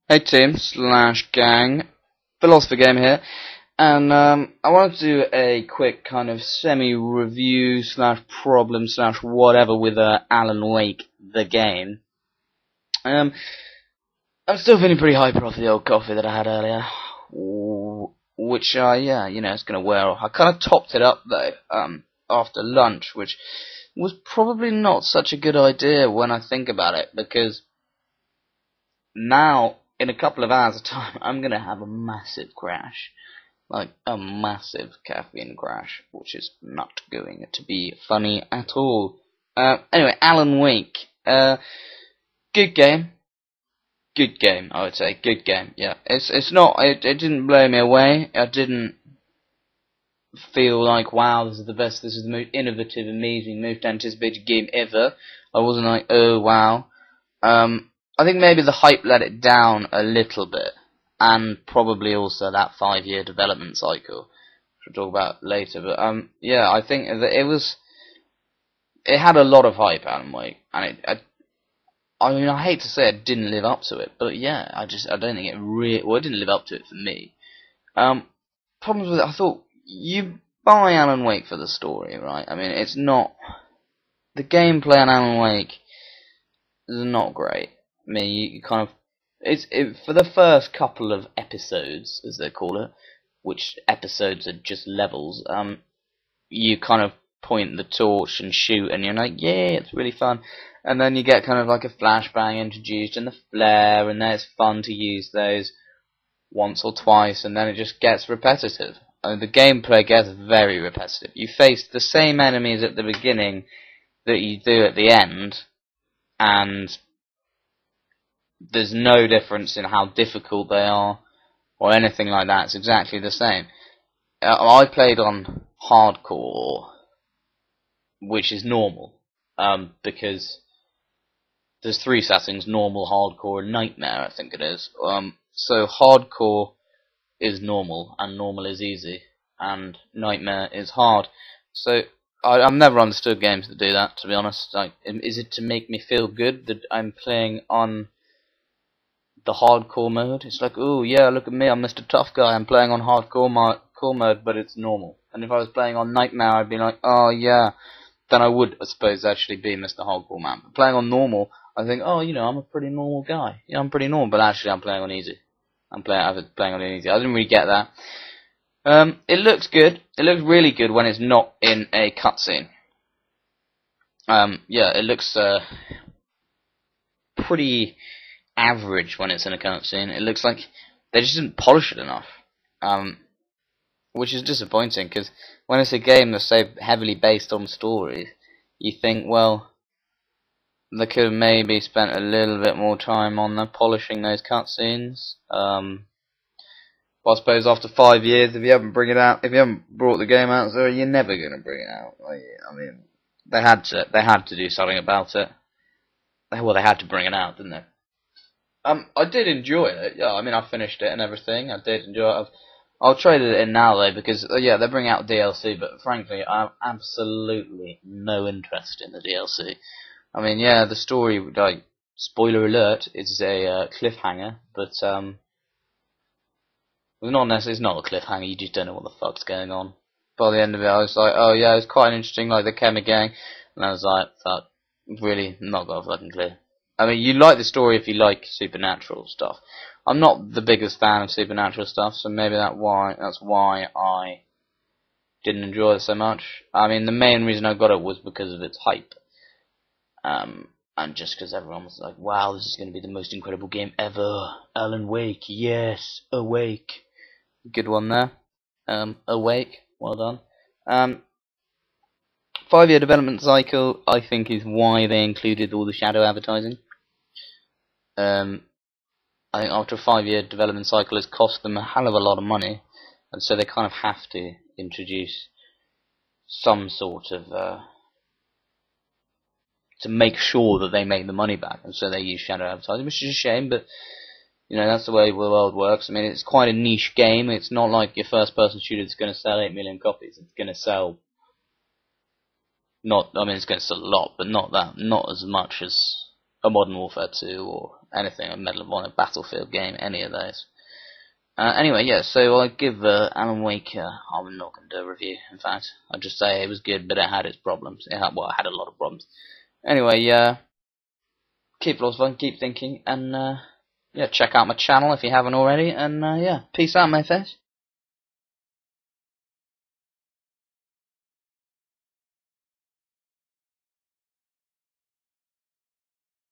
Hey team slash gang, Philosopher Game here, and I wanted to do a quick kind of semi-review slash problem slash whatever with Alan Wake the game. I'm still feeling pretty hyper off the old coffee that I had earlier, which it's gonna wear off. I kind of topped it up though after lunch, which was probably not such a good idea when I think about it, because now, in a couple of hours' time, I'm going to have a massive crash. Like, a massive caffeine crash, which is not going to be funny at all. Anyway, Alan Wake. Good game. Good game, I would say. Good game, yeah. It's not, it didn't blow me away. I didn't feel like, wow, this is the best, this is the most innovative, amazing, most anticipated game ever. I wasn't like, oh, wow. I think maybe the hype let it down a little bit, and probably also that 5-year development cycle, which we'll talk about later. But yeah, I think that it had a lot of hype, Alan Wake, and I hate to say it didn't live up to it, but yeah, I don't think it didn't live up to it for me. Problems with it, I thought, you buy Alan Wake for the story, right? I mean, it's not, the gameplay on Alan Wake is not great. I mean, you kind of, for the first couple of episodes, as they call it, which episodes are just levels, you kind of point the torch and shoot, and you're like, yeah, it's really fun. And then you get kind of like a flashbang introduced, and the flare, and then it's fun to use those once or twice, and then it just gets repetitive. I mean, the gameplay gets very repetitive. You face the same enemies at the beginning that you do at the end, and there's no difference in how difficult they are or anything like that. It's exactly the same. I played on hardcore, which is normal, because there's 3 settings: normal, hardcore, and nightmare, I think it is. So hardcore is normal, and normal is easy, and nightmare is hard. So I've never understood games that do that, to be honest. Like, is it to make me feel good that I'm playing on the hardcore mode? It's like, oh yeah, look at me, I'm Mr. Tough Guy, I'm playing on hardcore mode, but it's normal. And if I was playing on Nightmare, I'd be like, oh yeah, then I would, I suppose, actually be Mr. Hardcore Man. But playing on normal, I think, oh, I'm a pretty normal guy. Yeah, I'm pretty normal, but actually I'm playing on easy. I was playing on easy. I didn't really get that. It looks good. It looks really good when it's not in a cutscene. Yeah, it looks pretty average when it's in a cutscene. It looks like they just didn't polish it enough, which is disappointing, because when it's a game that's so heavily based on stories, you think, well, they could have maybe spent a little bit more time on polishing those cutscenes. Well, I suppose after 5 years, if you haven't brought the game out, so you're never gonna bring it out. I mean, they had to do something about it. Well, they had to bring it out, didn't they? I did enjoy it. Yeah, I mean, I finished it and everything. I did enjoy it. I'll trade it in now though, because yeah, they're bringing out DLC, but frankly, I have absolutely no interest in the DLC. I mean, yeah, the story, like, spoiler alert, is a cliffhanger, but it's not a cliffhanger. You just don't know what the fuck's going on. By the end of it, I was like, oh yeah, it's quite interesting, like the Chemi gang, and I was like, fuck, really, not got a fucking clue. I mean, you like the story if you like supernatural stuff. I'm not the biggest fan of supernatural stuff, so maybe that's why I didn't enjoy it so much. I mean, the main reason I got it was because of its hype. And just because everyone was like, wow, this is going to be the most incredible game ever. Alan Wake, yes, Awake. Good one there. Awake, well done. 5-year development cycle, I think, is why they included all the shadow advertising. I think after a 5-year development cycle, it's cost them a hell of a lot of money, and so they kind of have to introduce some sort of to make sure that they make the money back, and so they use shadow advertising, which is a shame, but that's the way the world works. I mean, it's quite a niche game. It's not like your first-person shooter that's going to sell 8 million copies. It's going to sell it's going to sell a lot, but not as much as a Modern Warfare 2 or anything, a Medal of Honor, Battlefield game, any of those. Anyway, yeah, so I give Alan Wake, I'm not going to do a review, in fact. I'll just say it was good, but it had its problems. It had a lot of problems. Anyway, keep lots of fun, keep thinking, and yeah, check out my channel if you haven't already, and yeah, peace out, my face.